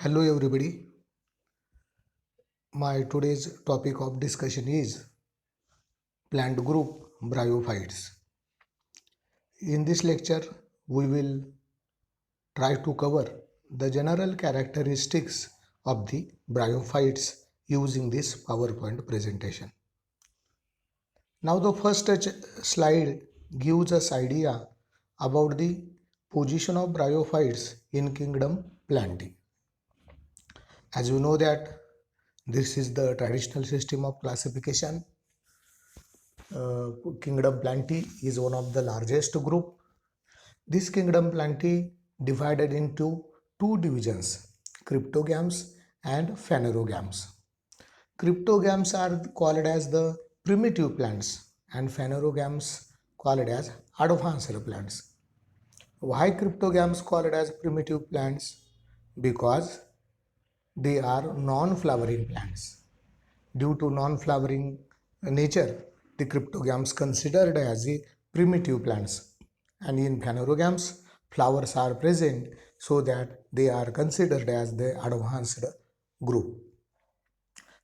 Hello everybody. My today's topic of discussion is plant group bryophytes. In this lecture, we will try to cover the general characteristics of the bryophytes using this PowerPoint presentation. Now the first slide gives us idea about the position of bryophytes in kingdom Plantae. As you know that this is the traditional system of classification. Kingdom Plantae is one of the largest group. This Kingdom Plantae divided into two divisions, cryptogams and phanerogams. Cryptogams are called as the primitive plants and phanerogams called as advanced plants. Why cryptogams called as primitive plants? Because they are non-flowering plants. Due to non-flowering nature, the cryptogams considered as the primitive plants, and in phanerogams, flowers are present, so that they are considered as the advanced group.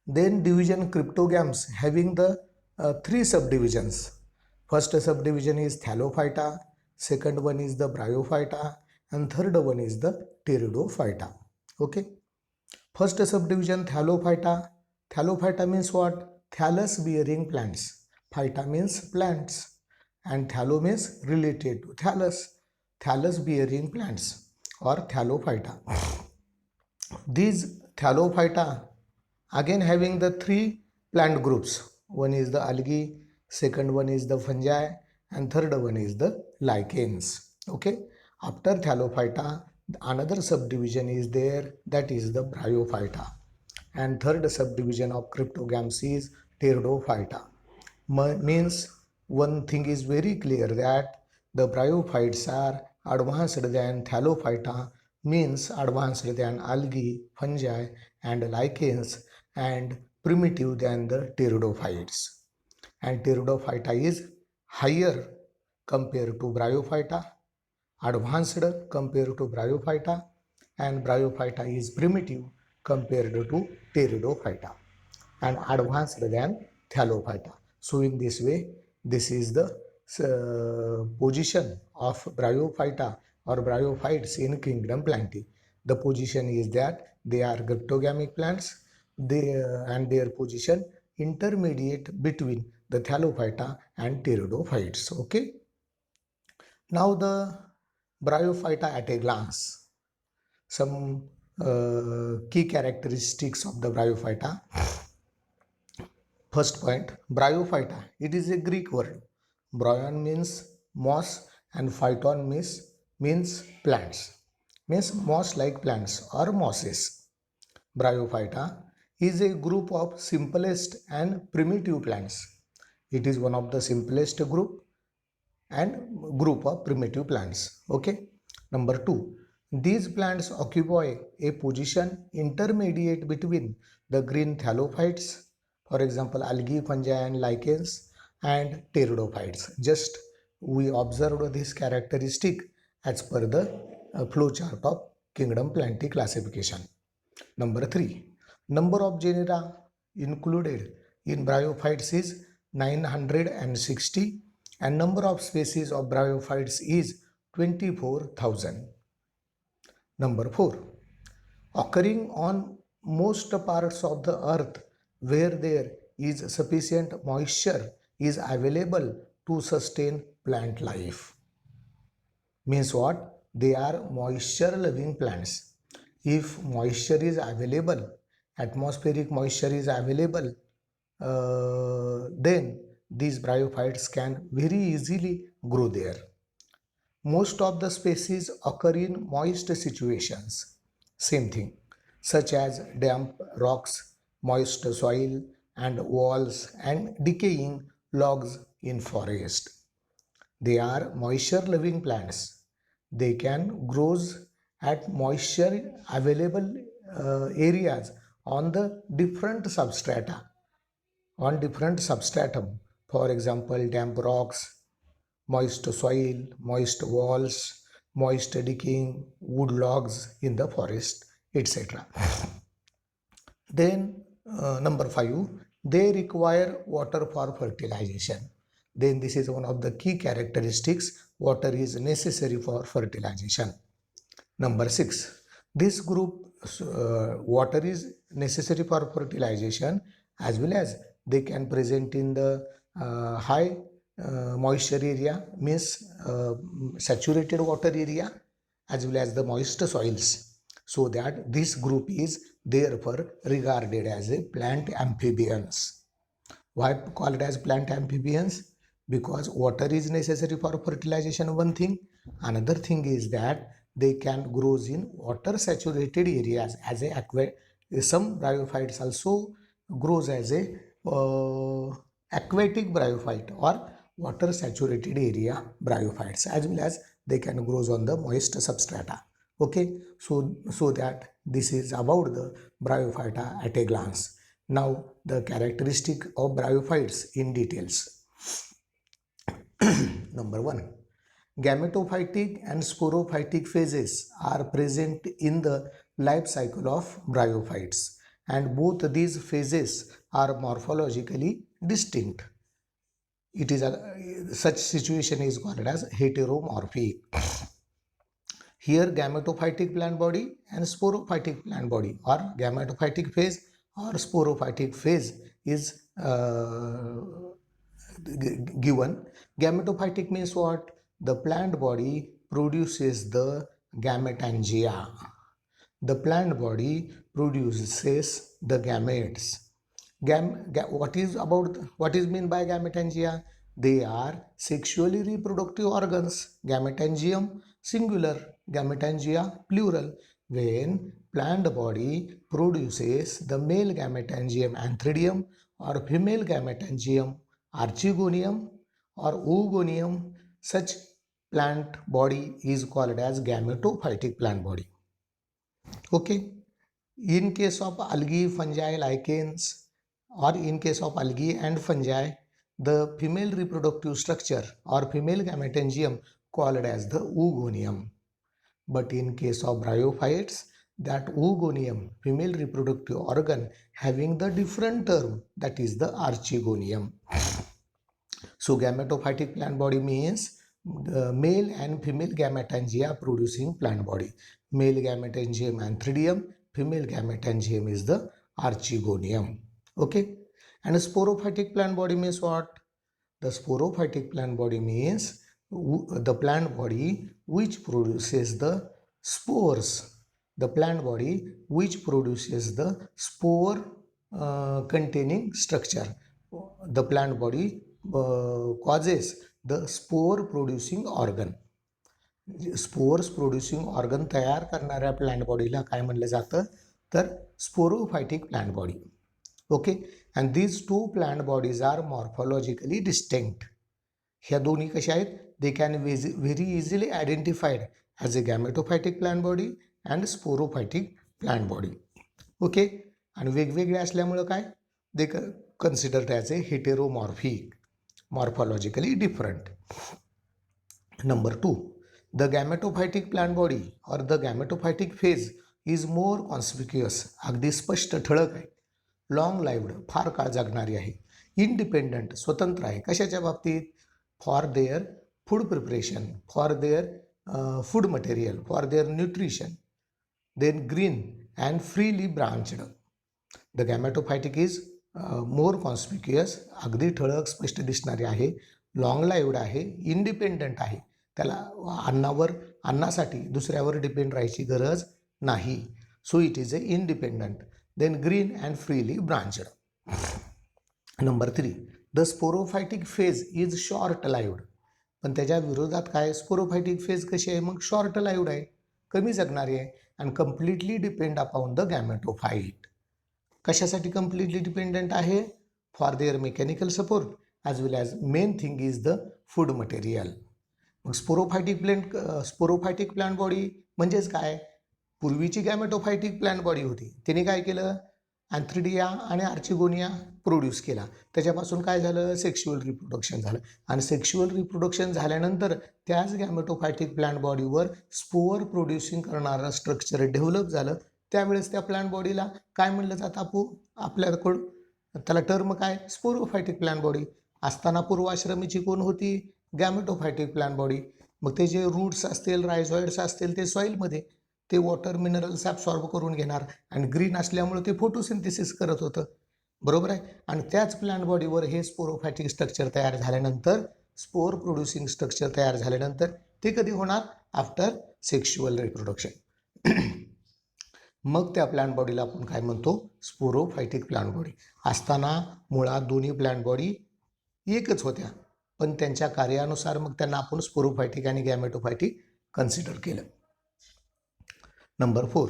Then division cryptogams having the three subdivisions. First subdivision is Thallophyta, second one is the Bryophyta, and third one is the Pteridophyta. Okay. First subdivision Thallophyta. Thallophyta means what? Thallus bearing plants. Phyta means plants, and thallo means related to thallus. Thallus bearing plants or Thallophyta. These Thallophyta again having the three plant groups. One is the algae, second one is the fungi, and third one is the lichens. Okay. After Thallophyta, another subdivision is there, that is the Bryophyta, and third subdivision of cryptogams is Pteridophyta. Means one thing is very clear, that the bryophytes are advanced than Thallophyta, means advanced than algae, fungi and lichens, and primitive than the pteridophytes. And Pteridophyta is higher compared to Bryophyta, advanced compared to Bryophyta, and Bryophyta is primitive compared to Pteridophyta and advanced than Thallophyta. So in this way, this is the position of Bryophyta or bryophytes in kingdom Plantae. The position is that they are cryptogamic plants, and their position intermediate between the Thallophyta and Pteridophytes. Okay. Now the Bryophyta at a glance. Some key characteristics of the Bryophyta. First point, Bryophyta. It is a Greek word. Bryon means moss and phyton means plants. Means moss-like plants or mosses. Bryophyta is a group of simplest and primitive plants. It is one of the simplest group of primitive plants. Okay. Number two, these plants occupy a position intermediate between the green thallophytes, for example, algae, fungi, and lichens, and pteridophytes. Just we observed this characteristic as per the flow chart of kingdom Plantae classification. Number three, number of genera included in bryophytes is 960, and number of species of bryophytes is 24,000. Number 4, occurring on most parts of the earth where there is sufficient moisture is available to sustain plant life. Means what? They are moisture loving plants. If moisture is available, atmospheric moisture is available, then these bryophytes can very easily grow there. Most of the species occur in moist situations. Same thing, such as damp rocks, moist soil and walls, and decaying logs in forest. They are moisture loving plants. They can grow at moisture available areas on the different substratum. For example, damp rocks, moist soil, moist walls, moist decaying wood logs in the forest etc. Then number 5, they require water for fertilization. Then this is one of the key characteristics. Water is necessary for fertilization. Number 6, this group water is necessary for fertilization, as well as they can present in the high moisture area, means saturated water area, as well as the moist soils, so that this group is therefore regarded as a plant amphibians. Why called as plant amphibians? Because water is necessary for fertilization, one thing. Another thing is that they can grow in water saturated areas as a some bryophytes also grows as a aquatic bryophyte or water saturated area bryophytes, as well as they can grow on the moist substrata. Okay, so that this is about the bryophyta at a glance. Now the characteristic of bryophytes in details. Number 1, gametophytic and sporophytic phases are present in the life cycle of bryophytes, and both these phases are morphologically distinct. It is such situation is called as heteromorphic. Here gametophytic plant body and sporophytic plant body, or gametophytic phase or sporophytic phase is given. Gametophytic means what? The plant body produces the gametangia. The plant body produces the gametes. What is meant by gametangia? They are sexually reproductive organs. Gametangium singular, gametangia plural. When plant body produces the male gametangium antheridium or female gametangium archegonium or oogonium, such plant body is called as gametophytic plant body. Okay. In case of algae, fungi, lichens, or in case of algae and fungi, the female reproductive structure or female gametangium called as the oogonium. But in case of bryophytes, that oogonium, female reproductive organ, having the different term, that is the archegonium. So gametophytic plant body means the male and female gametangia producing plant body. Male gametangium antheridium, female gametangium is the archegonium. Okay. And a sporophytic plant body means what? The sporophytic plant body means the plant body which produces the spores. The plant body which produces the spore containing structure. The plant body causes the spore producing organ. Spores producing organ तयार करणाऱ्या plant बॉडीला काय म्हणलं जातं? तर sporophytic plant body. Okay. And these two plant bodies are morphologically distinct. ह्या दोन्ही कशा आहेत? They can very easily identified as a gametophytic plant body and sporophytic plant body. Okay. आणि वेगवेगळे असल्यामुळं काय? They considered as a heteromorphic, morphologically different. Number 2, the gametophytic plant body or the gametophytic phase is more conspicuous. अगदी स्पष्ट ठळक आहे. Long lived, फार काळ जगणारी आहे. इंडिपेंडंट, स्वतंत्र आहे. कशाच्या बाबतीत? For their food preparation, for their food material, for their nutrition. Then green and freely branched. The gametophytic is more conspicuous, अगदी ठळक स्पष्ट दिसणारी आहे. लॉंग लाइव्ड आहे, इंडिपेंडंट आहे. त्याला अन्नासाठी दुसऱ्यावर डिपेंड राहायची गरज नाही. So it is a independent. Then green and freely branched. Number 3, the sporophytic phase is short lived. पण त्याच्या विरोधात काय? स्पोरोफायटिक फेज कशी आहे? मग शॉर्ट लाइव्ड आहे, कमी जगणारी आहे. And completely depend upon the gametophyte. कशासाठी कम्प्लिटली डिपेंडंट आहे? For their mechanical support as well as main thing is the food material. मग स्पोरोफायटिक प्लांट बॉडी म्हणजेच काय? पूर्वीची गॅमेटोफायटिक प्लांट बॉडी होती, तिने काय केलं? अँथ्रिडिया आणि आर्चिगोनिया प्रोड्यूस केला. त्याच्यापासून काय झालं? सेक्शुअल रिप्रोडक्शन झालं. आणि सेक्शुअल रिप्रोडक्शन झाल्यानंतर त्याच गॅमेटोफायटिक प्लांट बॉडीवर स्पोअर प्रोड्युसिंग करणारं स्ट्रक्चर डेव्हलप झालं. त्यावेळेस त्या प्लांट बॉडीला काय म्हणलं जातं आपल्याकडून, त्याला टर्म काय, स्पोरोफायटिक प्लांट बॉडी. असताना पूर्वाश्रमीची कोण होती, गॅमेटोफायटिक प्लांट बॉडी. मग ते जे रूट्स असतील, रायझॉइड्स असतील, ते सॉईलमध्ये ते वॉटर मिनरल्स ॲब्सॉर्ब करून घेणार आणि ग्रीन असल्यामुळे ते फोटोसिंथेसिस करत होतं, बरोबर आहे. आणि त्याच प्लांट बॉडीवर हे स्पोरोफायटिक स्ट्रक्चर तयार झाल्यानंतर, स्पोर प्रोड्युसिंग स्ट्रक्चर तयार झाल्यानंतर ते कधी होणार, आफ्टर सेक्शुअल रिप्रोडक्शन. मग त्या प्लांट बॉडीला आपण काय म्हणतो, स्पोरोफायटिक प्लांट बॉडी. असताना मुळात दोन्ही प्लांट बॉडी एकच होत्या, पण त्यांच्या कार्यानुसार मग त्यांना आपण स्पोरोफायटिक आणि गॅमेटोफायटिक कन्सिडर केलं. नंबर 4,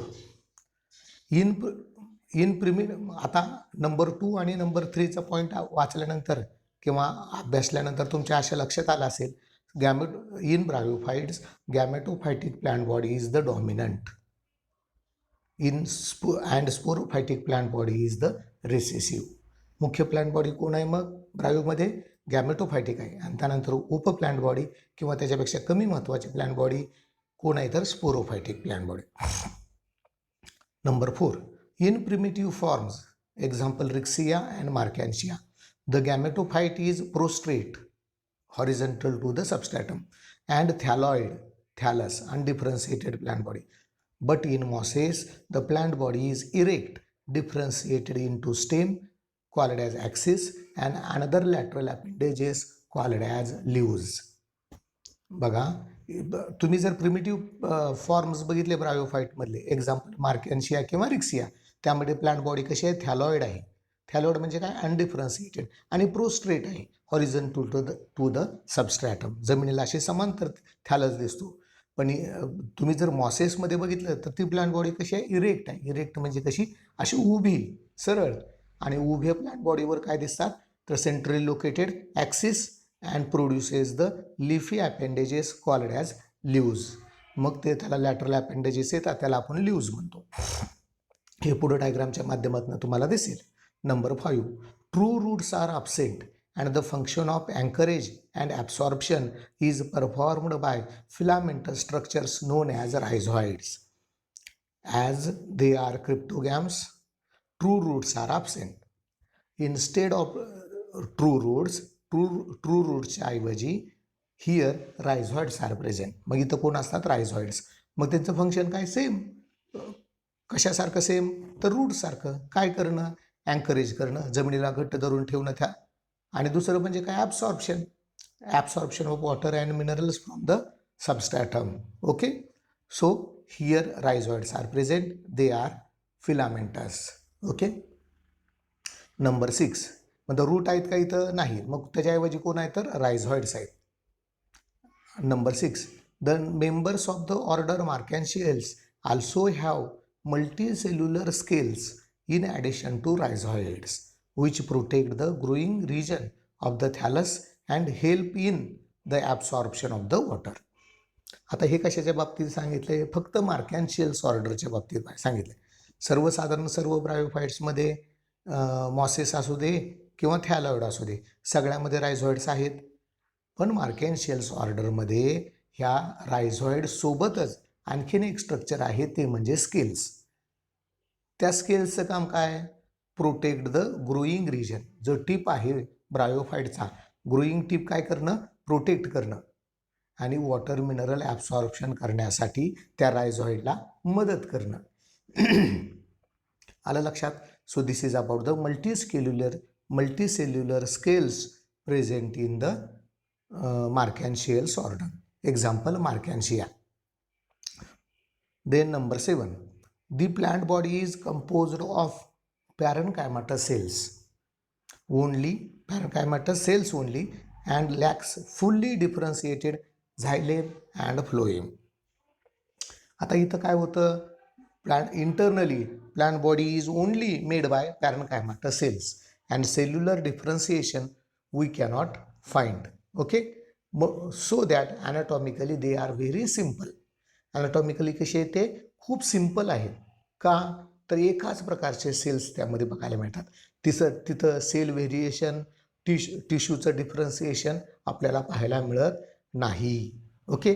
आता नंबर 2 आणि नंबर 3चा पॉईंट वाचल्यानंतर किंवा अभ्यासल्यानंतर तुमच्या अशा लक्षात आलं असेल, in bryophytes gametophytic plant body is the dominant, and sporophytic plant body is the recessive. मुख्य प्लांट बॉडी कोण आहे मग ब्रायोमध्ये, गॅमेटोफायटिक आहे. आणि त्यानंतर उप प्लांट बॉडी किंवा त्याच्यापेक्षा कमी महत्त्वाची प्लांट बॉडी कोण आहे तर sporophytic plant body. Number 4, in primitive forms, example Riccia and Marchantia, the gametophyte is prostrate horizontal to the substratum and thallus undifferentiated plant body. But in mosses, the plant body is erect, differentiated into stem called as axis and another lateral appendages called as leaves. बघा, तुम्ही जर primitive forms बघितले ब्रायोफाइटमधले, example मार्कॅन्शिया किंवा Riccia, त्यामध्ये plant body कशी आहे, थॅलॉइड आहे. थॅलॉइड म्हणजे काय, अनडिफरन्शिएटेड आणि प्रोस्ट्रेट आहे, हॉरिझॉन्टल टू द सबस्ट्रॅटम, जमिनीला अशी समांतर थॅलस दिसतो. पण तुम्ही जर मॉसेसमध्ये बघितलं तर ती प्लांट बॉडी कशी आहे, इरेक्ट आहे. इरेक्ट म्हणजे कशी, अशी उभी, सरळ. आणि उभ्या प्लांट बॉडीवर काय दिसतात तर centrally located axis and produces the leafy appendages called as leaves. मग ते त्याला लॅटरल ॲपेंडेजेस येतात, त्याला आपण लीव्ज म्हणतो. हे पुढे डायग्रामच्या माध्यमातून तुम्हाला दिसेल. Number 5, true roots are absent and the function of anchorage and absorption is performed by filamentous structures known as rhizoids. As they are cryptogams, true roots are absent. Instead of true roots ऐवजी here rhizoids are present. मग इथं कोण असतात, rhizoids. मग त्यांचं function काय, same. कशासारखं same तर रूटसारखं. काय करणं, अँकरेज करणं, जमिनीला घट्ट धरून ठेवणं त्या. आणि दुसरं म्हणजे काय, absorption of water and minerals from the substratum. Okay, so here rhizoids are present, they are filamentous. Okay. Number 6, मग रूट आहेत का इथं, नाही. मग त्याच्याऐवजी कोण आहे तर रायझॉइड्स आहेत. Number 6, the members of the order Marchantiales also have multicellular scales in addition to rhizoids, which protect the growing region of the thallus and help in the absorption of the water. आता हे कशाच्या बाबतीत सांगितले, फक्त मार्कॅन्शियल्स ऑर्डरच्या बाबतीत सांगितले. सर्वसाधारण सर्व ब्रायोफाइट्समध्ये मॉसेस असू दे किंवा थॅलॉइड असू दे, सगळ्यामध्ये रायझॉइड्स आहेत. पण मार्कॅन्शियल्स ऑर्डरमध्ये ह्या रायझॉइड सोबतच आणखीन एक स्ट्रक्चर आहे, ते म्हणजे स्केल्स. त्या स्केल्सचं काम काय, प्रोटेक्ट द ग्रोईंग रिजन. जो टिप आहे ब्रायोफाइटचा, ग्रोईंग टिप काय करणं, प्रोटेक्ट करणं आणि वॉटर मिनरल ॲब्सॉर्प्शन करण्यासाठी त्या रायझॉइडला मदत करणं. आलं लक्षात. So this is about the multicellular scales present in the Marchantiales order. Example Marchantia. Then number 7, the plant body is composed of parenchymatous cells only, and lacks fully differentiated xylem and phloem. आता इथं काय होतं, internally plant body is only made by parenchymatous cells and cellular differentiation we cannot find. Okay, so that anatomically they are very simple. ॲनाटॉमिकली कसे ते खूप simple आहेत. का तर एकाच प्रकारचे सेल्स त्यामध्ये बघायला मिळतात. तिथं सेल व्हेरिएशन, टिश्यूचं डिफरन्सिएशन आपल्याला पाहायला मिळत नाही. ओके.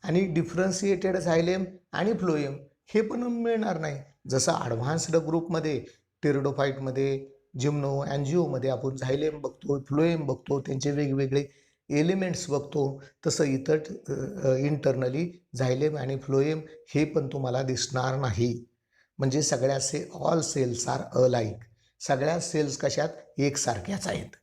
आणि डिफरन्सिएटेड झायलेम आणि फ्लोएम हे पण मिळणार नाही. जसं ॲडव्हान्स्ड ग्रुपमध्ये टेरिडोफाईटमध्ये, जिम्नो, अँजिओमध्ये आपण झायलेम बघतो, फ्लोएम बघतो, त्यांचे वेगवेगळे एलिमेंट्स बघतो, तसं इतर इंटरनली झायलेम आणि फ्लोएम हे पण तुम्हाला दिसणार नाही. म्हणजे सगळ्या ऑल सेल्स आर अलाईक. सगळ्या सेल्स कशात एकसारख्याच आहेत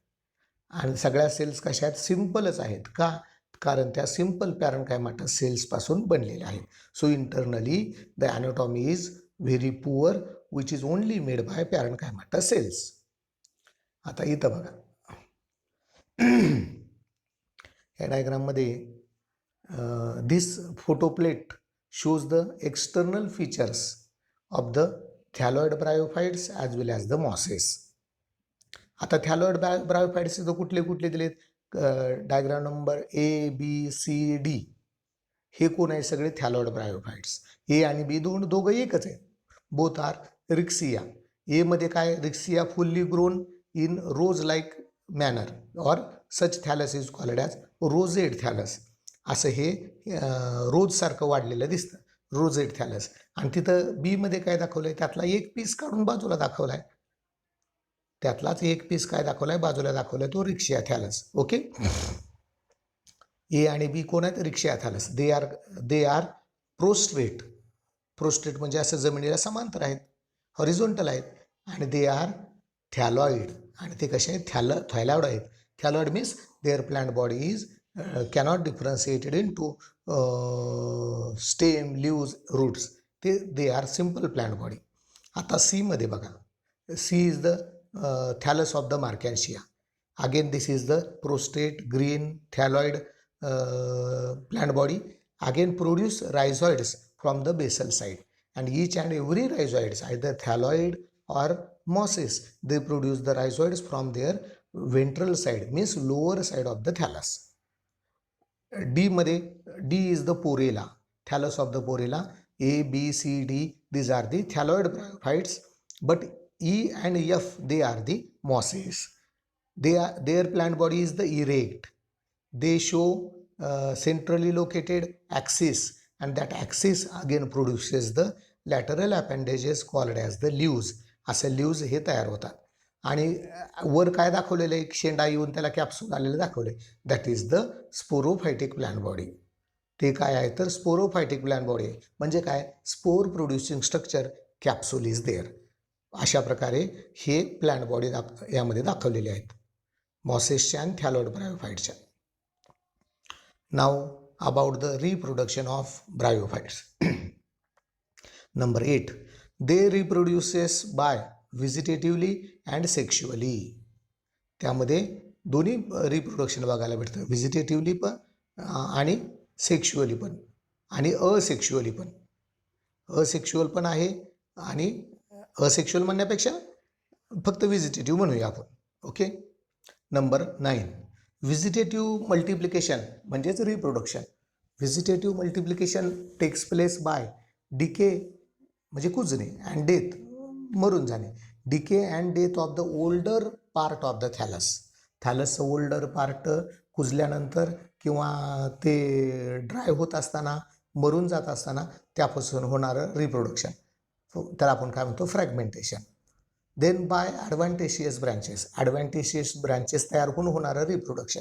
आणि सगळ्या सेल्स कशात सिम्पलच आहेत. का? कारण त्या सिम्पल पॅरेन्कायमाटा सेल्सपासून बनलेल्या आहेत. So internally the anatomy is very poor which is only made by parenchymata cells. आता इथं बघा या डायग्राममध्ये दिस फोटोप्लेट shows the external features of the thaloid bryophytes as well as the mosses. आता थॅलॉइड ब्रायोफाइट्स इथं कुठले कुठले दिलेत? डायग्राम नंबर ABCD हे कोण आहे? सगळे थॅलॉइड ब्रायोफाइट्स. ए आणि बी दोघं एकच आहेत. Both R Riccia. ए मध्ये काय? Riccia fully grown in rose like manner or such thallus is called as rosette thallus. असं हे रोजसारखं वाढलेलं दिसतं, रोजेड थॅलस. आणि तिथं बी मध्ये काय दाखवलं आहे? त्यातला एक पीस काढून बाजूला दाखवला आहे. त्यातलाच एक पीस काय दाखवलाय? बाजूला दाखवलाय तो रिक्शिया थॅलस. ओके. ए आणि बी कोण आहेत? Riccia thallus. They are prostrate. Prostrate म्हणजे असं जमिनीला समांतर आहेत, हॉरिझॉन्टल आहेत. आणि दे आर थॅलॉइड. आणि ते कसे आहेत? थॅलॉइड आहेत. Thalloid means their plant body is cannot differentiated into stem, leaves, roots. They are simple plant body. आता सी मध्ये बघा. C is the thallus of the Markantia. Again, this is the prostrate green thalloid plant body. Again, produce rhizoids from the basal side, and each and every rhizoids, either thalloid or mosses, they produce the rhizoids from their ventral side, means lower side of the thallus. D मध्ये, D is the porella, thallus of the porella. A, B, C, D, these are the thalloid bryophytes. But E and F, they are the mosses. Their plant body is the erect. They show centrally located axis, and that axis again produces the lateral appendages called as the leaves. असे leaves हे तयार होतात. आणि वर काय दाखवलेलं आहे? एक शेंडा येऊन त्याला कॅप्सूल आलेलं दाखवलंय. That is the sporophytic plant body. ते काय आहे? तर स्पोरोफायटिक प्लांट बॉडी आहे. म्हणजे काय? Spore producing structure capsule is there. अशा प्रकारे हे प्लांट बॉडी यामध्ये दाखवलेले आहेत, मॉसेसच्या आणि थॅलॉइड ब्रायोफाइट्सच्या. नाव about the reproduction of bryophytes. Number 8, they reproduces by vegetatively and sexually. त्यामध्ये दोन्ही रिप्रोडक्शन बघायला भेटतं, व्हिजिटेटिव्हली पण आणि सेक्शुअली पण, आणि असेक्शुअली पण. असेक्शुअल पण आहे, आणि असेक्शुअल म्हणण्यापेक्षा फक्त व्हिजिटेटिव्ह म्हणूया आपण. ओके. नंबर 9, व्हिजिटेटिव्ह मल्टिप्लिकेशन म्हणजेच reproduction. Vegetative multiplication takes place by decay म्हणजे कुजणे, अँड डेथ मरून जाणे. Decay and death of the older part of the thallus. थॅलसचं ओल्डर पार्ट कुजल्यानंतर किंवा ते ड्राय होत असताना, मरून जात असताना त्यापासून होणारं रिप्रोडक्शन, त्याला आपण काय म्हणतो? Fragmentation. Then by adventitious branches. Adventitious branches तयार होऊन होणारं reproduction.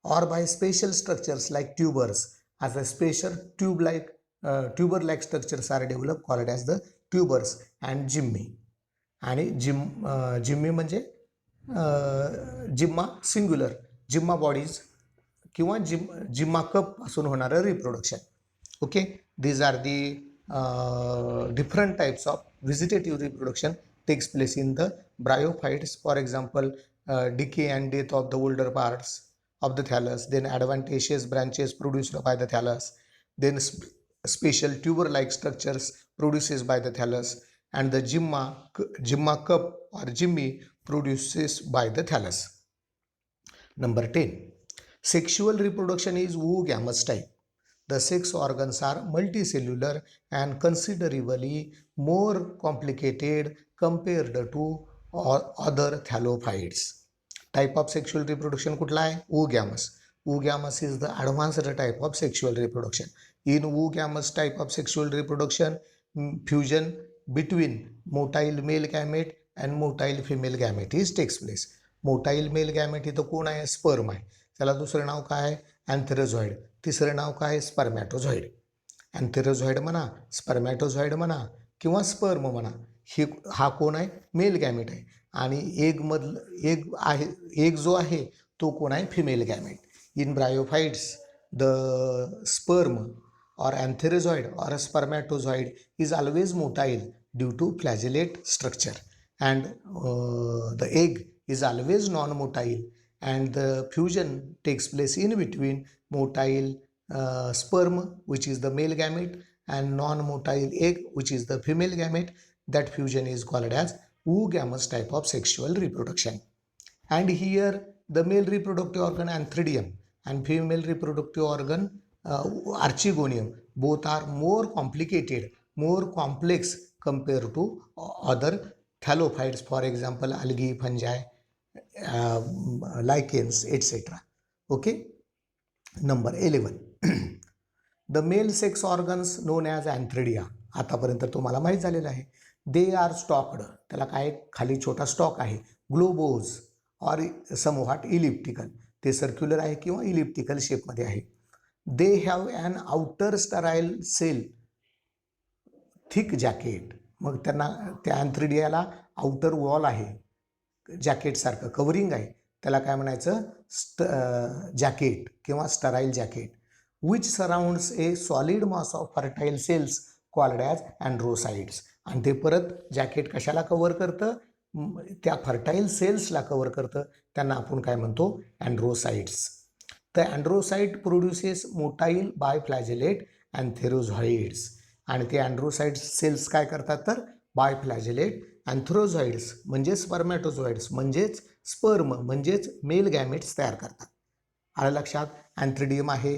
Or by special structures like tubers. As a special tuber like structures are develop called as the tubers and gemmae. आणि जिम्मी म्हणजे जिम्मा सिंग्युलर, जिम्मा बॉडीज किंवा जिम्मा cup पासून होणारं reproduction. Okay. These are the different types of vegetative reproduction takes place in the bryophytes. For example, decay and death of the older parts of the thallus, then adventitious branches produced by the thallus, then special tuber-like structures produces by the thallus, and the gymma cup or jimmy produces by the thallus. Number 10, sexual reproduction is oogamous type. The sex organs are multicellular and considerably more complicated compared to other thallophytes. Type of sexual reproduction कुठला आहे? oogamous. Oogamous is the advanced type of sexual reproduction. In oogamous type of sexual reproduction, fusion between motile male gamete and motile female gamete is takes place. Motile mail gamete इथं कोण आहे? Sperm आहे. त्याला दुसरं नाव काय आहे? अँथेरोझॉइड. तिसरं नाव काय आहे? स्पर्मॅटोझॉइड. अँथेरोझॉइड म्हणा, स्पर्मॅटोझॉइड म्हणा किंवा स्पर्म म्हणा, हा कोण आहे? मेल गॅमेट आहे. आणि एग जो आहे तो कोण आहे? Female gamete. In bryophytes the sperm or antherozoid or a spermatozoid is always motile due to flagellate structure, and the egg is always non-motile, and the fusion takes place in between motile sperm, which is the male gamete, and non-motile egg, which is the female gamete. That fusion is called as oogamous type of sexual reproduction. And here the male reproductive organ antheridium and female reproductive organ archegonium, both are more complicated, more complex compared to other thallophytes, for example algae, fungi, lichens, etc. Okay. Number 11. The male sex organs known as antheridia, आतापर्यंत तुम्हाला माहीत झालेलं आहे. They are stocked, त्याला काय खाली छोटा stock आहे. ग्लोबोज और समव्हाट इलिप्टिकल, ते सर्क्युलर आहे किंवा इलिप्टिकल शेपमध्ये आहे. They have an outer sterile cell thick jacket, मग त्यांना त्या अँथ्रिडियाला आउटर वॉल आहे, जॅकेटसारखं कवरिंग आहे, त्याला काय म्हणायचं? जॅकेट किंवा sterile jacket. Which surrounds a solid mass of fertile cells called as androcytes. आणि ते परत जॅकेट कशाला कव्हर करतं? त्या फर्टाईल सेल्सला कव्हर करतं, त्यांना आपण काय म्हणतो? Androcytes. The androcyte produces motile biflagellate antherozoids. आणि ते अँड्रोसाइड सेल्स काय करतात? तर बायफ्लॅजेलेट अँथेरोझॉइड्स म्हणजे स्पर्मॅटोझॉइड्स म्हणजेच स्पर्म म्हणजेच मेल गॅमेट्स तयार करतात. आलं लक्षात? अँथ्रिडियम आहे,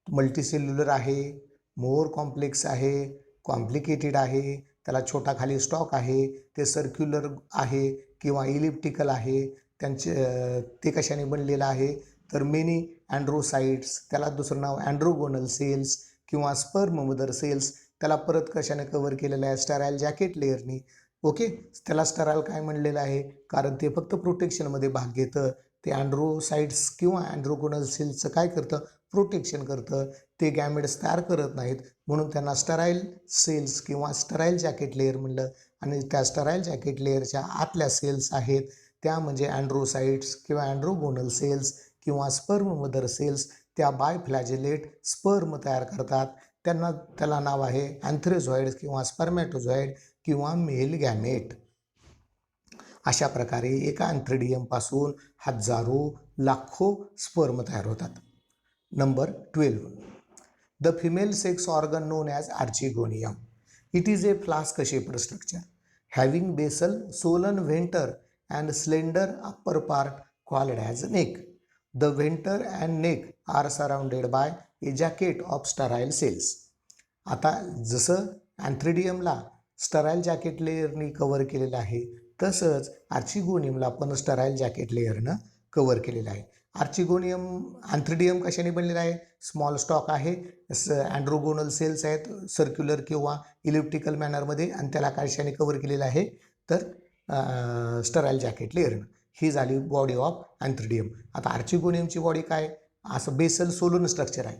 मल्टीसेल्युलर आहे, मोर कॉम्प्लेक्स आहे, कॉम्प्लिकेटेड आहे, त्याला छोटा खाली स्टॉक आहे, ते सर्क्युलर आहे किंवा इलिप्टिकल आहे. ते कशाने बनलेलं आहे? तर मेनी अँड्रोसाइड्स, त्याला दुसरं नाव अँड्रोगोनल सेल्स किंवा स्पर्म मदर सेल्स. त्याला परत कशाने कव्हर केलेलं आहे? स्टराईल जॅकेट लेअरनी. ओके. त्याला स्टराईल काय म्हणलेलं आहे? कारण ते फक्त प्रोटेक्शनमध्ये भाग घेतं. ते अँड्रोसाइड्स किंवा अँड्रोगोनल सेल्सचं काय करतं? प्रोटेक्शन करतं. ते गॅमेट्स तयार करत नाहीत, म्हणून त्यांना स्टराईल सेल्स किंवा स्टराईल जॅकेट लेअर म्हणलं. आणि त्या स्टराईल जॅकेट लेअरच्या आतल्या सेल्स आहेत त्या म्हणजे अँड्रोसाइड्स किंवा अँड्रोगोनल सेल्स किंवा स्पर्म मदर सेल्स. त्या बायफ्लॅजेलेट स्पर्म तयार करतात, त्याला नाव आहे अँथेरोझॉइड किंवा स्पर्मॅटोझॉइड किंवा मेल गॅमेट. अशा प्रकारे एका अँथ्रिडियमपासून हजारो लाखो स्पर्म तयार होतात. Number 12. The female sex organ known as archegonium. It is a flask shaped structure having basal swollen venter and slender upper part called as neck. The venter and neck are surrounded by a jacket of sterile cells. आता जसं अँथ्रिडियमला sterile jacket लेअरनी cover केलेलं आहे, तसंच आर्चिगोनियमला पण sterile jacket लेअरनं cover केलेलं आहे. अँथ्रिडियम कशाने बनलेला आहे? स्मॉल स्टॉक आहे, अँड्रोगोनल सेल्स आहेत सर्क्युलर किंवा इलिप्टिकल मॅनरमध्ये, आणि त्याला कशाने कव्हर केलेलं आहे? तर स्टराईल जॅकेट लेअरनं. ही झाली बॉडी ऑफ अँथ्रिडियम. आता आर्चिगोनियमची बॉडी काय? असं बेसल सोलून स्ट्रक्चर आहे,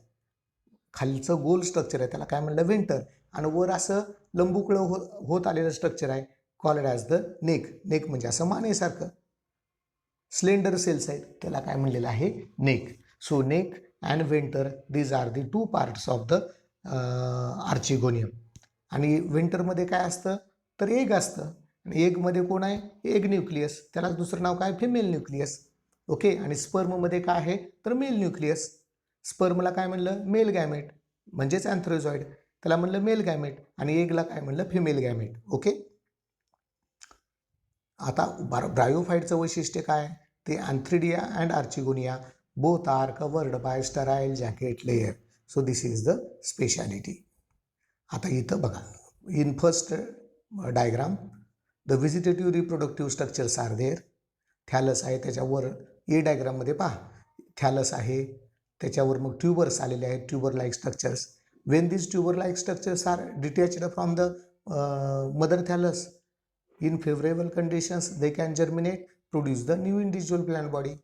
खालचं गोल स्ट्रक्चर आहे, त्याला काय म्हणलं? व्हेंटर. आणि वर असं लंबुकळं होत आलेलं स्ट्रक्चर आहे called as the neck. Neck म्हणजे असं मानेसारखं. स्लेंडर सेल्स आहेत, त्याला काय म्हणलेलं आहे? Neck. So neck and venter, these are the 2 parts of the archegonium. आणि व्हेंटरमध्ये काय असतं? तर एग असतं. आणि एगमध्ये कोण आहे? एग न्यूक्लियस, त्याला दुसरं नाव काय? Female nucleus. ओके. आणि स्पर्ममध्ये काय आहे? तर मेल न्यूक्लियस. स्पर्मला काय म्हणलं? मेल गॅमेट म्हणजेच अँथ्रोझॉइड, त्याला म्हणलं मेल गॅमेट. आणि एगला काय म्हणलं? Female gamete. ओके. आता ब्रायोफाइटचं वैशिष्ट्य काय? ते antheridia and archegonia both are covered by sterile jacket layer. So this is the speciality. आता इथं बघा, in first diagram the vegetative reproductive structures are there. Thallus आहे, त्याच्यावर ए डायग्राममध्ये पहा थॅलस आहे, त्याच्यावर मग ट्यूबर्स आलेले आहेत, tuber like structures. When these tuber-like structures are detached from the mother thallus in favorable conditions, they can germinate, produce the new individual plant body.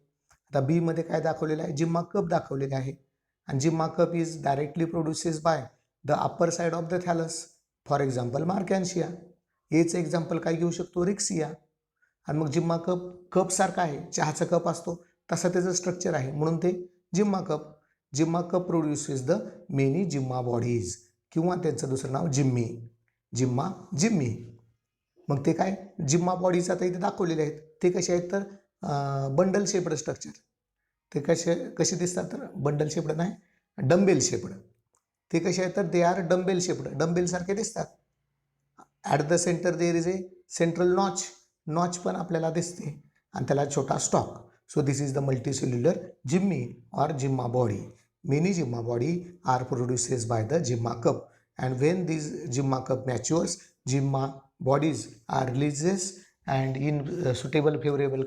आता बी मध्ये काय दाखवलेलं आहे, जिम्मा कप दाखवलेले आहे, आणि gemma cup is directly produces by the upper side of the thallus. For example Marchantia. एचं एक्झाम्पल काय घेऊ शकतो, रिक्सिया. आणि मग जिम्मा कप कप सारखा आहे, चहाचा कप असतो तसा त्याचं स्ट्रक्चर आहे, म्हणून ते जिम्मा कप. जिम्मा कप प्रोड्युसेस द मेनी जिम्मा बॉडीज, किंवा त्यांचं दुसरं नाव जिम्मी. जिम्मी. मग ते काय, जिम्मा बॉडीज आता इथे दाखवलेले आहेत. ते कसे आहेत तर बंडल शेप्ड स्ट्रक्चर. ते कसे दिसतात तर बंडल शेप्ड नाही, डंबेल शेप्ड. ते कसे आहेत तर they are dumbbell shaped, dumbbell सारखे दिसतात. At the centre there is a central notch पण आपल्याला दिसते, आणि त्याला छोटा stalk. So this is the multicellular gemmae और gemma body. Many gemma body are produces by the gemma cup, and when these Jimma cup matures, Jimma bodies are releases, and in suitable or favorable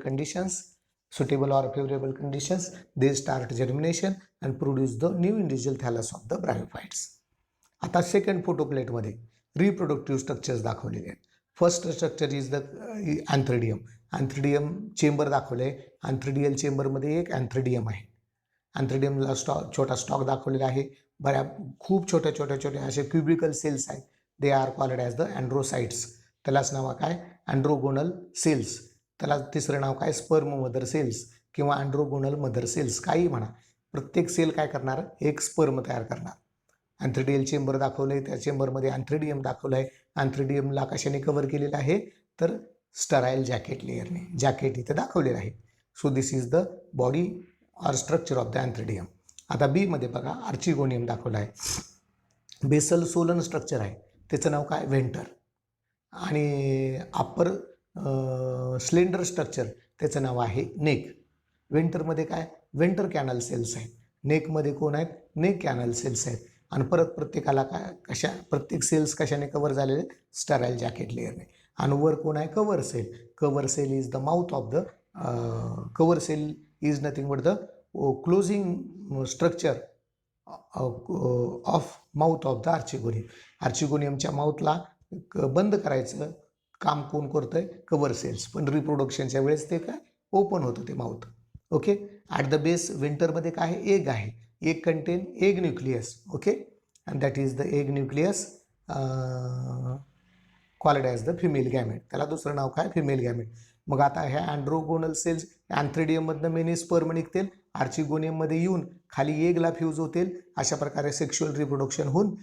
conditions, they start germination and produce the new individual thallus of the bryophytes. आता second photo plate मध्ये reproductive structures दाखवलेले आहेत. First structure is the antheridium. Antheridium chamber दाखवले. Antheridial चेंबरमध्ये एक अँथ्रिडियम आहे. अँथ्रिडियमला छोटा stock दाखवलेला आहे. खूप छोट्या असे क्युबिकल सेल्स आहेत. They are called as the androcytes. त्यालाच नाव काय, अँड्रोगोनल सेल्स. त्याला तिसरं नाव काय, स्पर्म मदर सेल्स किंवा अँड्रोगोनल मदर सेल्स, काही म्हणा. प्रत्येक सेल काय करणार, एक स्पर्म तयार करणार. अँथ्रिडियल चेंबर दाखवलं आहे, त्या चेंबरमध्ये अँथ्रिडियम दाखवलं आहे. अँथ्रिडियमला कशाने कव्हर केलेलं आहे तर स्टराईल जॅकेट लेअरने. जॅकेट इथे दाखवलेलं आहे. So this is the body और स्ट्रक्चर ऑफ द अँथ्रिडियम. आता बी मध्ये बघा आर्चिगोनियम दाखवलं आहे. बेसल सोलन स्ट्रक्चर आहे, त्याचं नाव काय, व्हेंटर. आणि अप्पर स्लेंडर स्ट्रक्चर, त्याचं नाव आहे नेक. व्हेंटरमध्ये काय, व्हेंटर कॅनल सेल्स आहेत. नेकमध्ये कोण आहेत, नेक कॅनल सेल्स आहेत. आणि परत प्रत्येकाला काय, प्रत्येक सेल्स कशाने कव्हर झालेले, स्टराईल जॅकेट लेअरने. आणि वर कोण आहे, cover cell. Cover cell is the mouth of the cover cell is nothing but the closing structure of mouth of the archegonium. आर्चिगोनियमच्या माउथला बंद करायचं काम कोण करतं आहे, कव्हर सेल्स. पण रिप्रोडक्शनच्या वेळेस ते काय ओपन होतं ते mouth. Okay. At the base विंटरमध्ये काय आहे, एग आहे. Egg contain egg nucleus. Okay. And that is the egg nucleus called as the female gamete. त्याला दुसरं नाव काय, फिमेल गॅमेट. मग आता ह्या अँड्रोगोनल सेल्स अँथ्रिडियममधनं मेनी स्पर्म निघतील, आर्चिगोनियममध्ये येऊन खाली एगला फ्यूज होतील. अशा प्रकारे सेक्शुअल रिप्रोडक्शन होऊन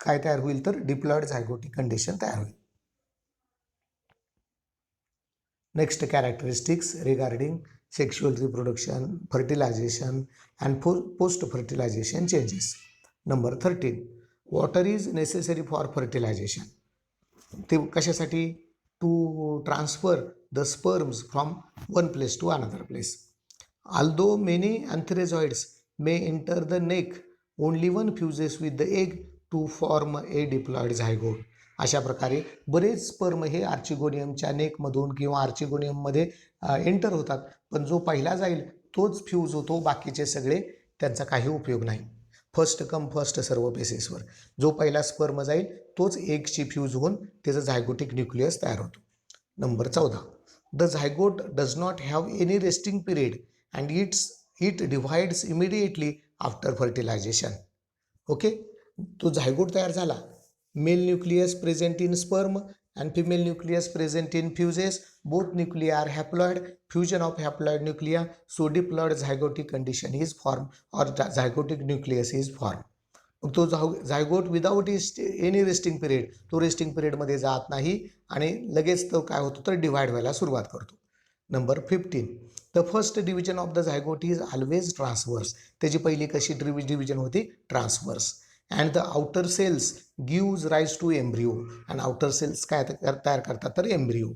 काय तयार होईल तर डिप्लॉइड झायगोटिक कंडिशन तयार होईल. Next characteristics regarding sexual reproduction, fertilisation and post fertilisation changes. Number 13, water is necessary for fertilisation. ते कशासाठी, to transfer the sperms from one place to another place. Although many antherozoids may enter the neck, only one fuses with the egg to form a diploid zygote. अशा प्रकारे बरेच sperm हे आर्चिगोनियमच्या नेकमधून किंवा आर्चिगोनियममध्ये enter होतात, पण जो पहिला जाईल तोच फ्यूज होतो, बाकीचे सगळे त्यांचा काही उपयोग नाही. फर्स्ट कम फर्स्ट सर्व बेसिसवर जो पहिला स्पर्म जाईल तोच एगची फ्यूज होऊन त्याचं झायगोटिक न्यूक्लियस तयार होतो. Number 14, the zygote does not have any resting period and it divides immediately after fertilization. Okay. तो झायगोट तयार झाला, male nucleus present in sperm and female nucleus present in fuses. Both nuclei are haploid. Fusion of haploid nuclei, so diploid zygotic condition is form और zygotic nucleus is form. मग तो zygote without any resting period, तो resting पिरियडमध्ये जात नाही आणि लगेच तो काय होतो तर डिव्हाइड व्हायला सुरुवात करतो. Number 15, the first division of the zygote is always transverse. त्याची पहिली कशी डिव्हिजन होती, transverse. And the outer cells gives rise to embryo. And outer cells काय तयार करतात तर embryo.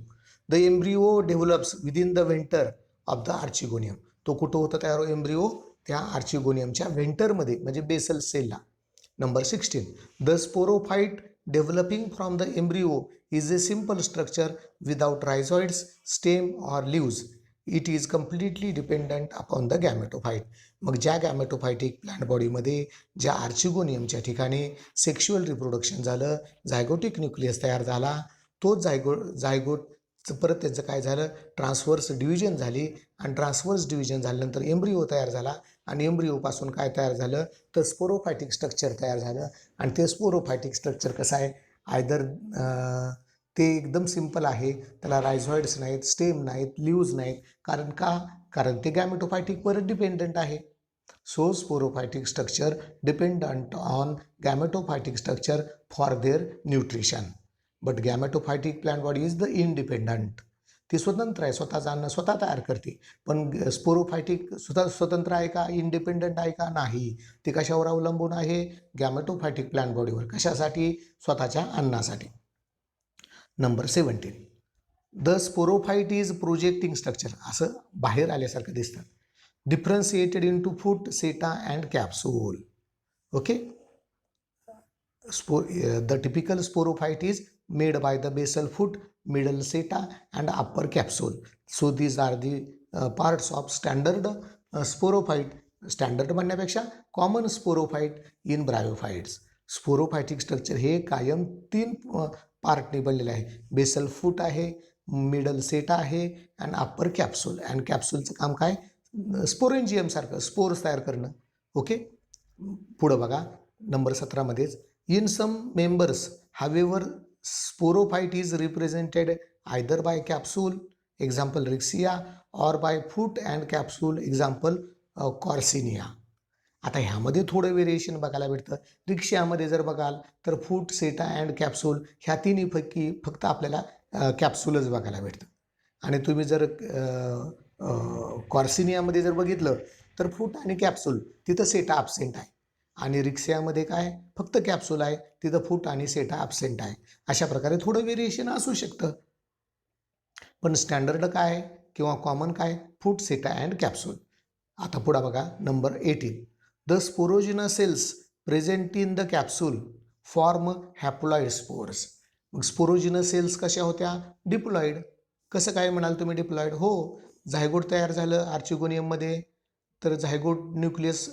The embryo develops within the venter of the archegonium. तो कुठं होतं तयार एम्ब्रिओ, त्या आर्चिगोनियमच्या व्हेंटरमध्ये म्हणजे बेसल सेलला. Number 16, the sporophyte developing from the embryo is a simple structure without rhizoids, stem or leaves. It is completely dependent upon the gametophyte. मग ज्या गॅमेटोफायटिक प्लांट बॉडीमध्ये ज्या आर्चिगोनियमच्या ठिकाणी सेक्शुअल रिप्रोडक्शन झालं, झायगोटिक न्यूक्लियस तयार झाला, तोच झायगोट परत त्याचं काय झालं, ट्रान्सवर्स डिव्हिजन झाली आणि ट्रान्सवर्स डिव्हिजन झाल्यानंतर एम्ब्रिओ तयार झाला आणि एम्ब्रिओपासून काय तयार झालं तर स्पोरोफायटिक स्ट्रक्चर तयार झालं. आणि ते स्पोरोफायटिक स्ट्रक्चर कसं आहे, आयदर ते एकदम सिंपल आहे, त्याला रायझॉइड्स नाहीत, स्टेम नाहीत, लिव्ज नाहीत. कारण ते गॅमेटोफायटिकवर डिपेंडंट आहे. So sporophytic structure dependent on gametophytic structure for their nutrition. But gametophytic plant body is the independent. ती स्वतंत्र आहे, स्वतःचं अन्न स्वतः तयार करते. पण स्पोरोफायटिक सुद्धा स्वतंत्र आहे का, इंडिपेंडंट आहे का, नाही. ती कशावर अवलंबून आहे, गॅमेटोफायटिक प्लांट बॉडीवर. कशासाठी, स्वतःच्या अन्नासाठी. Number 17, the sporophyte is projecting structure. असं बाहेर आल्यासारखं दिसतं. Differentiated into foot, seta and capsule. Okay. The typical sporophyte is made by the basal foot, middle seta and upper capsule. So these are the parts of standard sporophyte. Standard म्हणण्यापेक्षा common स्पोरोफाईट in ब्रायोफाईट्स. स्पोरोफायटिक structure हे कायम 3 पार्टने बनलेलं आहे. Basel फूट आहे, middle सेटा आहे and upper capsule. And कॅप्सूलचं काम काय, स्पोरेंजियम सारखं स्पोर्स तयार करणं. ओके. पुढं बघा नंबर 17मध्येच, in some members however sporophyte is represented either by capsule, example Riccia, or by foot and capsule, example Corsinia. आता ह्यामध्ये थोडं व्हेरिएशन बघायला भेटतं. रिक्शियामध्ये जर बघाल तर फूट, सेटा अँड कॅप्सूल ह्या तिन्ही फक्त आपल्याला कॅप्सूलच बघायला भेटतं. आणि तुम्ही जर कॉर्सिनियामध्ये जर बघितलं तर फूट आणि कॅप्सूल तिथं सेटा ॲब्सेंट आहे. आणि रिक्सियामध्ये काय, फक्त कॅप्सूल आहे, तिथं फूट आणि सेटा ॲब्सेंट आहे. अशा प्रकारे थोडं व्हेरिएशन असू शकतं. पण स्टँडर्ड काय किंवा कॉमन काय, फूट, सेटा अँड कॅप्सूल. आता पुढं बघा number 18, the sporogenous cells present in the capsule form haploid spores. मग स्पोरोजिनस सेल्स कशा होत्या, डिप्लॉइड. कसं काय म्हणाल तुम्ही डिप्लॉइड, हो. झायगोट तयार झालं आर्चिगोनियममध्ये, तर झायगोट न्यूक्लियस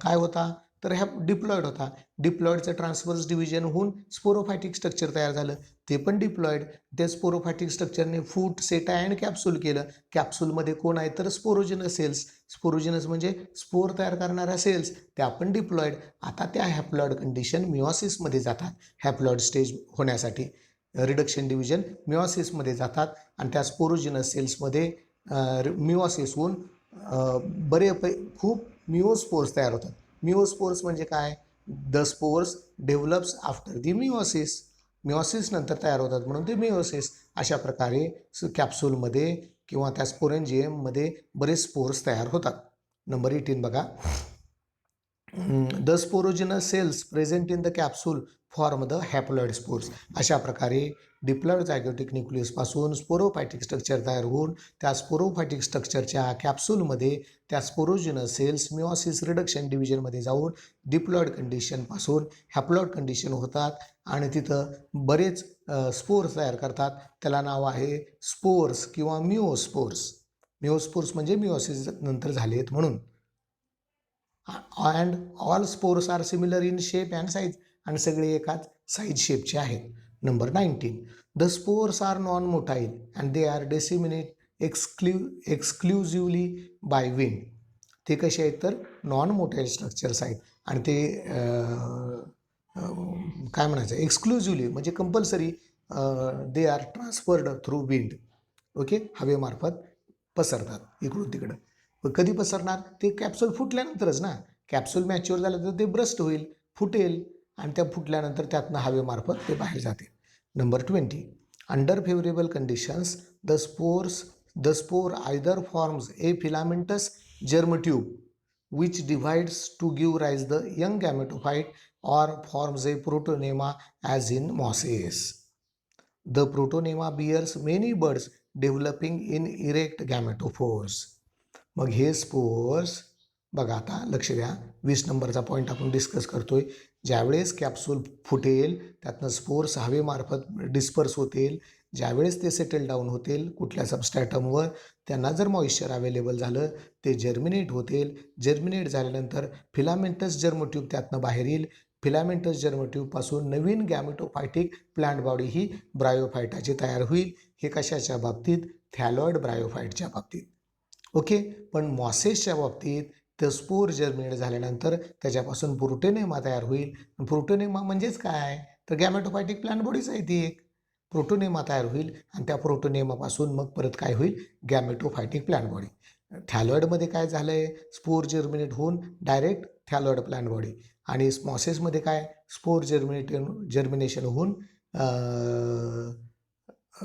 काय होता तर ह्या डिप्लॉइड होता. डिप्लॉइडचं ट्रान्सवर्स डिव्हिजन होऊन स्पोरोफायटिक स्ट्रक्चर तयार झालं, ते पण डिप्लॉइड. त्या स्पोरोफायटिक स्ट्रक्चरने फूट, सेटा अँड कॅप्सूल केलं. कॅप्सूलमध्ये कोण आहे तर स्पोरोजिनस सेल्स. स्पोरोजिनस म्हणजे स्पोर तयार करणाऱ्या सेल्स, त्या पण डिप्लॉइड. आता त्या हॅप्लॉइड कंडिशन मिओसिसमध्ये जातात. हॅप्लॉइड स्टेज होण्यासाठी रिडक्शन डिव्हिजन मिओसिसमध्ये जातात आणि त्या स्पोरोजिनस सेल्समध्ये मिओसिस होऊन खूप मिओस्पोर्स तयार होतात. मिओस्पोर्स म्हणजे काय, the spores develops after the meiosis. Meiosis नंतर तयार होतात म्हणून ते मिओसिस. अशा प्रकारे कॅप्सूलमध्ये किंवा त्या स्पोरेंजियममध्ये बरेच स्पोर्स तयार होतात. नंबर 18 बघा, the sporogenous cells present in the capsule form the haploid spores. अशा प्रकारे डिप्लॉइड झायगोटिक न्यूक्लियसपासून स्पोरोफायटिक स्ट्रक्चर तयार होऊन त्या स्पोरोफायटिक स्ट्रक्चरच्या कॅप्सूलमध्ये त्या स्पोरोजिनस सेल्स मिओसिस रिडक्शन डिव्हिजनमध्ये जाऊन डिप्लॉइड कंडिशनपासून हॅप्लॉइड कंडिशन होतात आणि तिथं बरेच स्पोर्स तयार करतात. त्याला नाव आहे स्पोर्स किंवा मिओस्पोर्स. मिओस्पोर्स म्हणजे मिओसिस नंतर झालेत म्हणून. And all spores are similar in shape and size. आणि सगळे एकाच साईज शेपचे आहेत. Number 19, the spores are non motile and they are disseminate exclusively by wind. ते कसे आहेत तर नॉन मोटाईल स्ट्रक्चर्स आहेत आणि ते काय म्हणायचं, एक्सक्लुझिव्हली म्हणजे compulsory they are transferred through wind. Okay. हवेमार्फत पसरतात इकडून तिकडं. कधी पसरणार, ते कॅप्सूल फुटल्यानंतरच ना. कॅप्सूल मॅच्युअर झालं तर ते ब्रस्ट होईल, फुटेल आणि त्या फुटल्यानंतर त्यातनं हवेमार्फत ते बाहेर जाते. Number 20, under favourable conditions the spore either forms a filamentous germ tube which divides to give rise the young gametophyte or forms a protonema as in mosses. The protonema bears many buds developing in erect gametophores. मग हे spores बघा, आता लक्ष द्या, 20 नंबरचा point आपण discuss करतोय. ज्यावेळेस कॅप्सूल फुटेल त्यातनं स्पोर्स हवेमार्फत डिस्पर्स होतील ज्यावेळेस ते सेटल डाऊन होतील कुठल्या सबस्ट्रॅटमवर, त्यांना जर मॉइश्चर अवेलेबल झालं ते जर्मिनेट होतील. जर्मिनेट झाल्यानंतर फिलामेंटस जर्मोट्यूब त्यातनं बाहेर येईल. फिलामेंटस जर्मोट्यूबपासून नवीन गॅमेटोफायटिक प्लांट बॉडी ही ब्रायोफायटाची तयार होईल. हे कशाच्या बाबतीत? थॅलॉइड ब्रायोफायटच्या बाबतीत. ओके. पण मॉसेसच्या बाबतीत तर स्पोर जर्मिनेट झाल्यानंतर त्याच्यापासून प्रोटोनेमा तयार होईल. प्रोटोनेमा म्हणजेच काय? तर गॅमेटोफायटिक प्लांट बॉडीच आहे ती एक. प्रोटोनेमा तयार होईल आणि त्या प्रोटोनेमापासून मग परत काय होईल? गॅमेटोफायटिक प्लांट बॉडी. थॅलॉइडमध्ये काय झालं आहे? स्पोर जर्मिनेट होऊन डायरेक्ट थॅलॉइड प्लांट बॉडी. आणि मॉसेसमध्ये काय? स्पोर जर्मिनेशन होऊन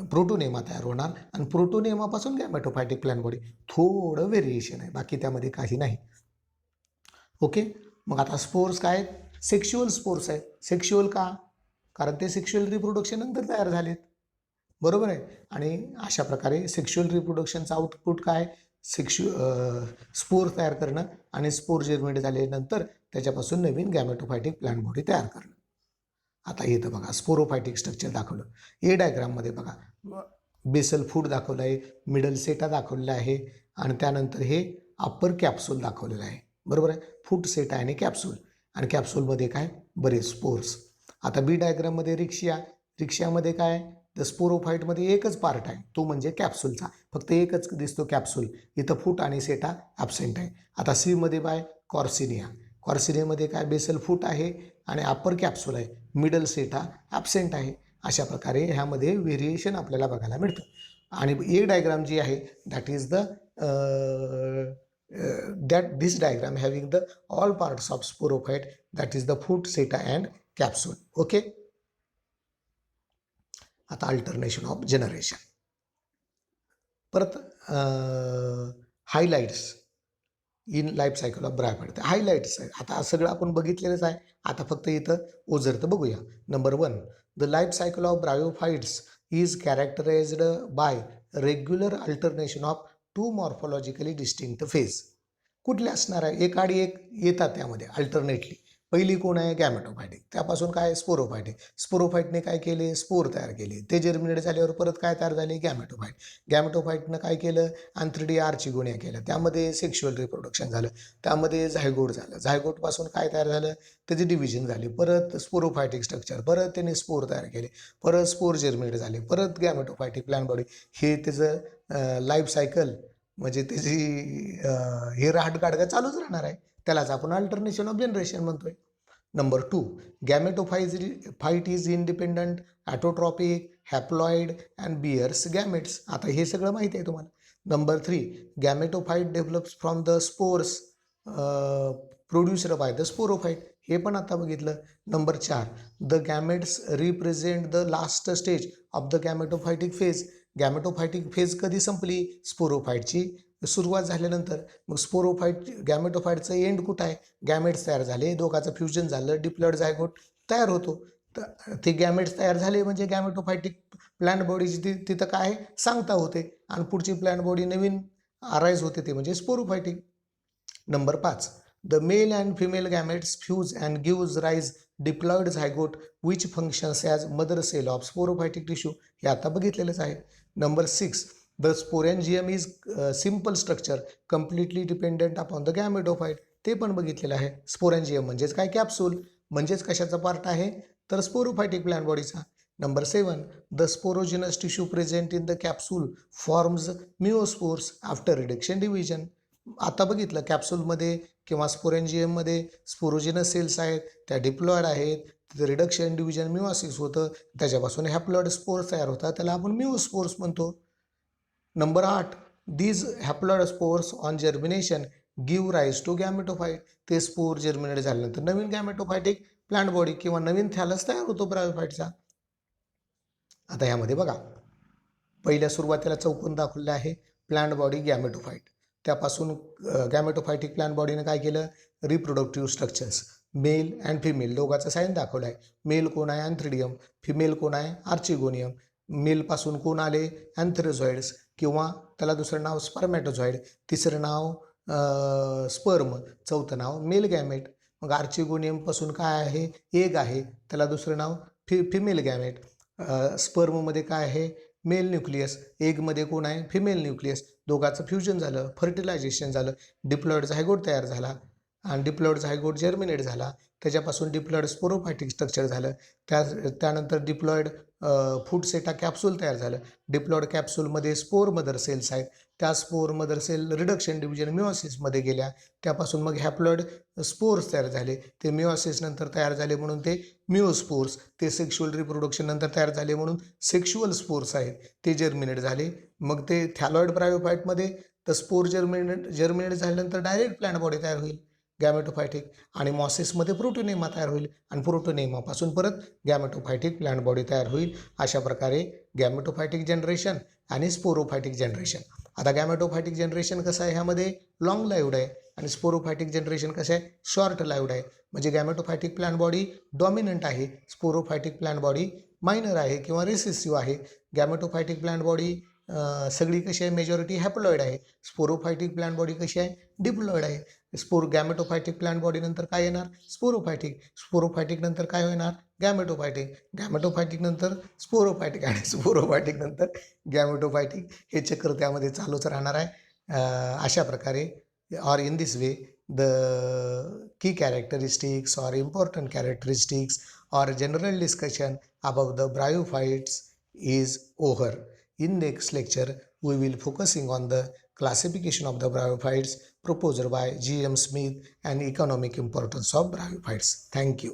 प्रोटोनेमा तयार होणार आणि प्रोटोनेमापासून गॅमेटोफायटिक प्लांट बॉडी. थोडं व्हेरिएशन आहे, बाकी त्यामध्ये काही नाही. ओके. मग आता स्पोर्स काय आहेत? सेक्शुअल स्पोर्स आहेत. सेक्शुअल का? कारण ते सेक्शुअल रिप्रोडक्शन नंतर तयार झालेत. बरोबर आहे. आणि अशा प्रकारे सेक्शुअल रिप्रोडक्शनचा आउटपुट काय? स्पोर तयार करणं आणि स्पोर जर्मिनेट झाल्यानंतर त्याच्यापासून नवीन गॅमेटोफायटिक प्लांट बॉडी तयार करणं. आता येतं बघा स्पोरोफायटिक स्ट्रक्चर दाखवलं. ए डायग्राममध्ये बघा बेसल फूड दाखवलं आहे, मिडल सेटा दाखवलेला आहे आणि त्यानंतर हे अप्पर कॅप्सूल दाखवलेलं आहे. बरोबर आहे. फूट सेटा आणि कॅप्सूल. आणि कॅप्सूलमध्ये काय? बरेच स्पोर्स. आता बी डायग्राममध्ये रिक्षामध्ये काय? तर स्पोरोफाईटमध्ये एकच पार्ट आहे, तो म्हणजे कॅप्सूलचा. फक्त एकच दिसतो कॅप्सूल. इथं फूट आणि सेटा ॲब्सेंट आहे. आता सीमध्ये बाय कॉर्सिनिया. कॉर्सिनियामध्ये काय? बेसल फूट आहे आणि अप्पर कॅप्सूल आहे. मिडल सेटा ॲब्सेंट आहे. अशा प्रकारे ह्यामध्ये व्हेरिएशन आपल्याला बघायला मिळतं. आणि ए डायग्राम जी आहे that is the this diagram having the all parts of sporophyte, that is the foot, seta and capsule. Okay. आता अल्टरनेशन ऑफ जनरेशन. परत highlights in life cycle of bryophyte. Highlights आहे. आता सगळं आपण बघितलेलंच आहे. आता फक्त इथं ओझरतं बघूया. Number 1, the life cycle of bryophytes is characterised by regular alternation of 2 morphologically distinct phase. कुठले असणार आहे? एक आडी एक येतात त्यामध्ये अल्टरनेटली. पहिली कोण आहे? गॅमेटोफायटिक. त्यापासून काय? स्पोरोफायटिक. स्पोरोफाईटने काय केले? स्पोर तयार केले. ते जर्मिनेट झाल्यावर परत काय तयार झाले? गॅमेटोफाईट. गॅमेटोफाईटनं काय केलं? आंथ्रिडी आर्चिगोनिया केलं. त्यामध्ये सेक्शुअल रिप्रोडक्शन झालं. त्यामध्ये झायगोट झालं. झायगोटपासून काय तयार झालं? त्याची डिव्हिजन झाली. परत स्पोरोफायटिक स्ट्रक्चर. परत त्यांनी स्पोर तयार केले. परत स्पोर जर्मिनेट झाले. परत गॅमेटोफायटिक प्लांट बॉडी. हे त्याचं लाईफ सायकल म्हणजे त्याची हे राहटगाडगा चालूच राहणार आहे. त्यालाच आपण अल्टरनेशन ऑफ जनरेशन म्हणतोय. Number 2, gametophyte is independent, autotrophic, haploid and bears gametes. आता हे सगळं माहिती आहे तुम्हाला. Number 3, gametophyte develops from the spores produced by the sporophyte. हे पण आता बघितलं. Number 4, the gametes represent the last stage of the gametophytic phase. Gametophytic phase कधी संपली? स्पोरोफाईटची सुरुवात झाल्यानंतर. मग स्पोरोफाईट गॅमेटोफाईटचं एंड कुठं आहे? गॅमेट्स तयार झाले, दोघाचं फ्युजन झालं, डिप्लॉइड झायगोट तयार होतो. तर ते गॅमेट्स तयार झाले म्हणजे गॅमेटोफायटिक प्लांट बॉडीची तिथं काय सांगता होते आणि पुढची प्लांट बॉडी नवीन अराईज होते, ते म्हणजे sporophytic. Number 5, the male and female gametes fuse and gives rise diploid zygote which functions as mother cell of sporophytic tissue. हे आता बघितलेलंच आहे. Number 6, the sporangium is simple structure completely dependent upon the gametophyte. ते पण बघितलेलं आहे. Sporangium म्हणजेच काय? कॅप्सूल. म्हणजेच कशाचा पार्ट आहे? तर स्पोरोफायटिक प्लांट बॉडीचा. Number 7, the sporogenous tissue present in the capsule forms meiospores after reduction division. आता बघितलं कॅप्सूलमध्ये किंवा स्पोरेंजियममध्ये स्पोरोजिनस सेल्स आहेत, त्या डिप्लॉइड आहेत. तिथे रिडक्शन डिव्हिजन मिओसिस होतं, त्याच्यापासून हॅप्लॉइड स्पोर्स तयार होतात, त्याला आपण मिओस्पोर्स म्हणतो. Number 8, these haploid spores on germination give rise to gametophyte. ते स्पोर जर्मिनेट झाल्यानंतर नवीन गॅमेटोफायटिक प्लांट बॉडी किंवा नवीन थॅलस तयार होतो ब्रायोफाईटचा. आता ह्यामध्ये बघा पहिल्या सुरुवातीला चौकोन दाखवलेला आहे, प्लांट बॉडी गॅमेटोफाईट. त्यापासून गॅमेटोफायटिक प्लांट बॉडीनं काय केलं? Reproductive structures male and female दोघाचं साईन दाखवलं आहे. मेल कोण आहे? अँथ्रिडियम. फिमेल कोण आहे? आर्चिगोनियम. मेलपासून कोण आले? अँथ्रोझॉइड्स किंवा त्याला दुसरं नाव स्पर्मॅटोझॉइड, तिसरं नाव स्पर्म, चौथं नाव मेल गॅमेट. मग आर्चिगोनियमपासून काय आहे? एग आहे, त्याला दुसरं नाव फिमेल गॅमेट. स्पर्ममध्ये काय आहे? मेल न्यूक्लियस, एगमध्ये कोण आहे, फिमेल न्यूक्लियस, दोघांचं फ्युजन झालं, फर्टिलायझेशन झालं, डिप्लॉइड झायगोट तयार झाला आणि डिप्लॉइड झायगोट जर्मिनेट झाला, त्याच्यापासून डिप्लॉइड स्पोरोफायटिक स्ट्रक्चर झालं, त्यानंतर डिप्लॉइड फूड सेटा कॅप्सूल तयार झालं, डिप्लॉइड कॅप्सूलमध्ये स्पोर मदर सेल्स आहेत, त्या spore mother cell reduction division मिओसिसमध्ये गेल्या, त्यापासून मग हॅप्लॉइड स्पोर्स तयार झाले, ते मिओसिस नंतर तयार झाले म्हणून ते मिओस्पोर्स, ते सेक्शुअल रिप्रोडक्शन नंतर तयार झाले म्हणून सेक्शुअल स्पोर्स आहेत, ते जर्मिनेट झाले. मग ते थॅलॉइड ब्रायोफाईटमध्ये तर स्पोर जर्मिनेट झाल्यानंतर डायरेक्ट प्लांट बॉडी तयार होईल गॅमेटोफायटिक, आणि मॉसिसमध्ये प्रोटोनेमा तयार होईल आणि प्रोटोनेमापासून परत गॅमेटोफायटिक प्लांट बॉडी तयार होईल. अशा प्रकारे गॅमेटोफायटिक जनरेशन आणि स्पोरोफायटिक जनरेशन. आता गॅमेटोफायटिक जनरेशन कसं आहे, ह्यामध्ये लॉंग लाईव्ड आहे आणि स्पोरोफायटिक जनरेशन कसं आहे, शॉर्ट लाईव्ड आहे. म्हणजे गॅमेटोफायटिक प्लांट बॉडी डॉमिनंट आहे, स्पोरोफायटिक प्लांट बॉडी मायनर आहे किंवा रिसेसिव्ह आहे. गॅमेटोफायटिक प्लांट बॉडी सगळी कशी आहे, मेजॉरिटी हॅप्लॉइड आहे. स्पोरोफायटिक प्लांट बॉडी कशी आहे, डिप्लॉइड आहे. गॅमेटोफायटिक प्लांट बॉडी नंतर काय येणार, स्पोरोफायटिक. स्पोरोफायटिक नंतर काय होणार, गॅमेटोफायटिक. गॅमेटोफायटिक नंतर स्पोरोफायटिक आणि स्पोरोफायटिक नंतर गॅमेटोफायटिक. हे चक्र त्यामध्ये चालूच राहणार आहे. अशा प्रकारे or in this way the key characteristics or important characteristics or general discussion about the bryophytes is over. In next lecture we will focusing on the classification of the bryophytes proposed by G.M. Smith and economic importance of bryophytes. Thank you.